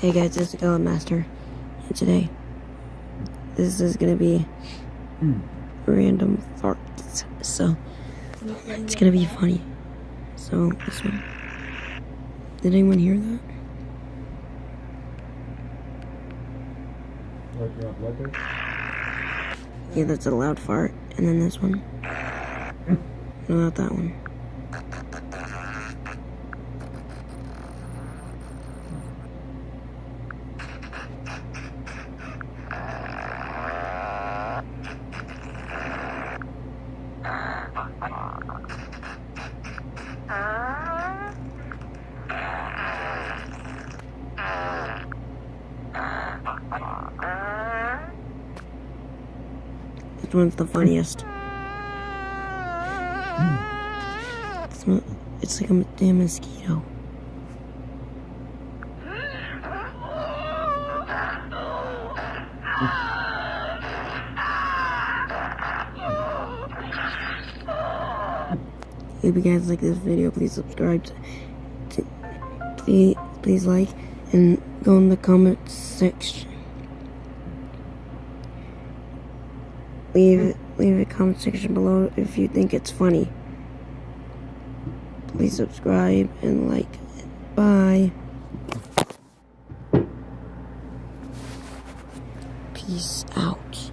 Hey guys, this is Golem Master, and today, this is gonna be random farts, so it's gonna be funny. So, this one, did anyone hear that? Yeah, that's a loud fart, and then this one, what about that one? This one's the funniest. It's like a damn mosquito. If you guys like this video, please subscribe. Please like and go in the comment section. Leave a comment section below if you think it's funny. Please subscribe and like. Bye. Peace out.